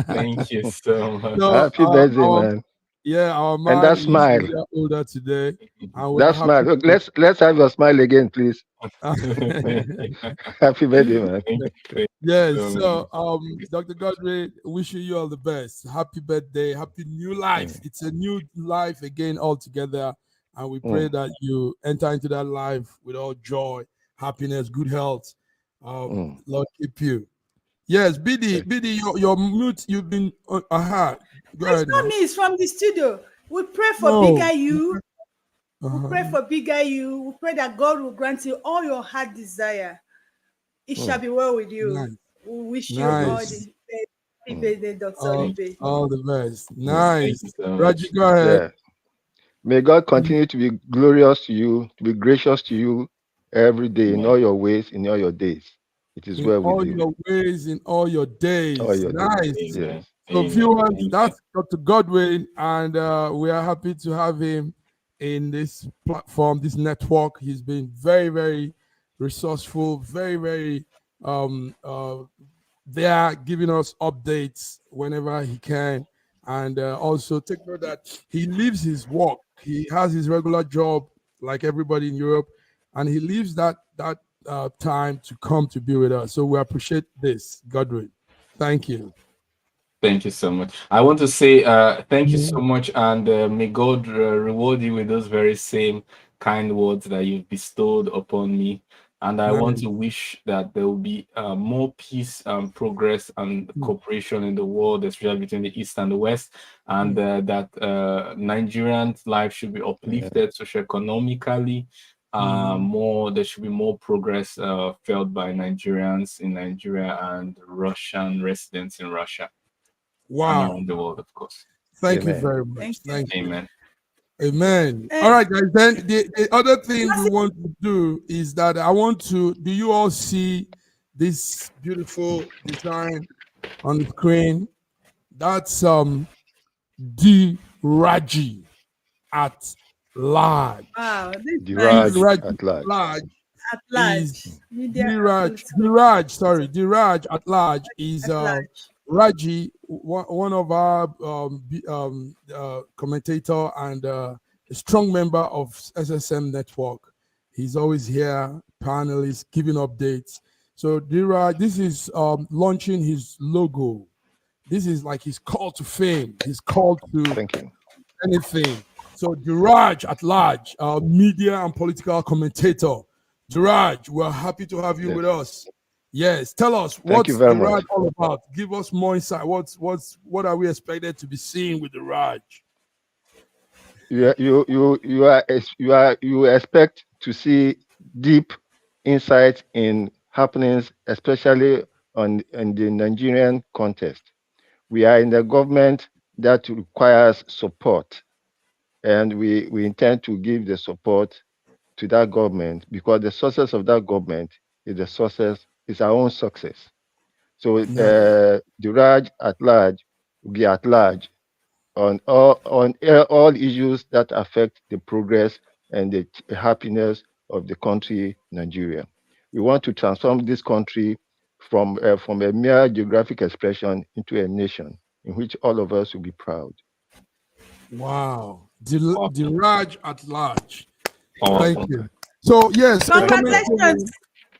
Thank you so much.
Happy birthday, man.
Yeah, our man
and that smile.
is older today.
That smile. Look, let's have your smile again, please. Happy birthday, man.
Yes. So, Dr. Godwin, wishing you all the best. Happy birthday. Happy new life. It's a new life again altogether. And we pray that you enter into that life with all joy, happiness, good health. Lord keep you. Yes, BD, your mute, you've been Go ahead.
It's not me, it's from the studio. We pray for bigger you. We pray for bigger you. We pray that God will grant you all your heart desire. It shall be well with you.
Nice.
We wish you all the best. Happy birthday, Dr. Ibe.
All the best.
Thank
Nice.
you so much.
Raji, go ahead.
Yeah. May God continue to be glorious to you, to be gracious to you every day in all your ways, in all your days. It is
In
well with
all
you.
your ways, in all your days.
All your
Nice.
days. Yes.
So
Amen.
viewers,
Amen.
that's Dr. Godwin, and we are happy to have him in this platform, this network. He's been very, very resourceful, very, very there, giving us updates whenever he can. And also take note that he leaves his work. He has his regular job like everybody in Europe, and he leaves that time to come to be with us. So we appreciate this, Godwin. Thank you.
Thank you so much. I want to say thank you so much, and may God reward you with those very same kind words that you've bestowed upon me. And I want to wish that there will be more peace and progress and cooperation in the world, especially between the East and the West, and that Nigerians' life should be uplifted socioeconomically. There should be more progress felt by Nigerians in Nigeria and Russian residents in Russia.
Wow.
And around the world, of course.
Thank
Amen.
you very much. Thank you.
Amen.
Amen. All right, guys. Then the other thing we want to do is that do you all see this beautiful design on the screen? That's D Raji at large.
Wow, this
Diraj
Diraj
at large.
at large.
is
Media
Diraj at large is
at large.
Raji, one of our commentator and a strong member of SSM Network. He's always here, panelist, giving updates. So Diraj, this is launching his logo. This is like his call to fame. His call to
Thank you.
anything. So Diraj at large, media and political commentator. Diraj, we're happy to have you with us. Yes, tell us what's Diraj all about. Give us more insight. What are we expected to be seeing with Diraj?
You expect to see deep insights in happenings, especially in the Nigerian context. We are in the government that requires support, and we intend to give the support to that government because the success of that government is our own success. So Diraj at large will be at large on all issues that affect the progress and the happiness of the country, Nigeria. We want to transform this country from a mere geographic expression into a nation in which all of us will be proud.
Wow. Diraj at large.
Awesome.
Thank you. So, yes,
congratulations.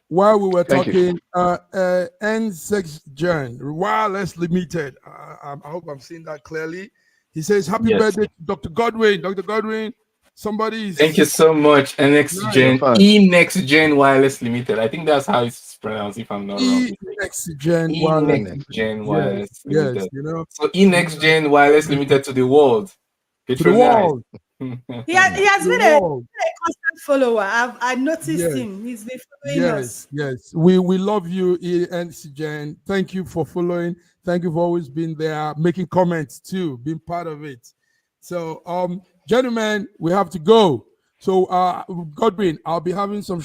While we were talking, N6Gen, Wireless Limited. I hope I'm seeing that clearly. He says, happy birthday to Dr. Godwin. Dr. Godwin, somebody is...
Thank you so much, NXGen Wireless Limited. I think that's how it's pronounced, if I'm not wrong.
NXGen
Wireless Limited.
Yes, you know.
So NXGen Wireless Limited to the world.
To the world.
He has been a constant follower. I noticed him. He's been following us.
Yes. We love you, NXGen. Thank you for following. Thank you for always being there, making comments too, being part of it. So, gentlemen, we have to go. So, Godwin, I'll be having some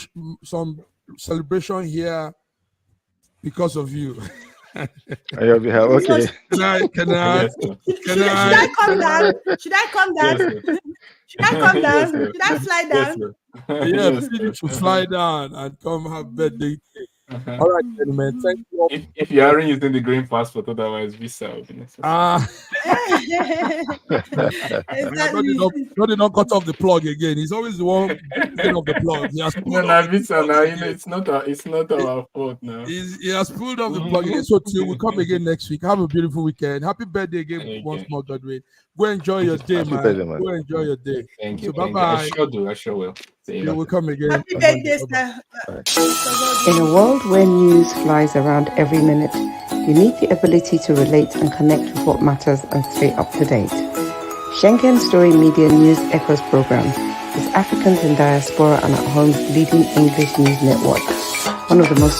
celebration here because of you.
Okay.
Can I
come down? Should I come down? Should I come down? Should I fly down?
You should fly down and come have birthday cake. All right, gentlemen. Thank you all.
If you aren't using the green passport, otherwise visa will be necessary.
God did not cut off the plug again. He's always the one picking off the plug. He has
visa now. It's not our fault now.
He has pulled off the plug again. So till we come again next week. Have a beautiful weekend. Happy birthday again once more, Godwin. Go enjoy your day, man. Go enjoy your day.
Thank you.
So bye-bye.
I sure will.
You will come again.
Happy birthday, sir.
In a world where news flies around every minute, you need the ability to relate and connect with what matters and stay up to date. Schengen Story Media News Echoes program is Africans in Diaspora and at Home's leading English news network, one of the most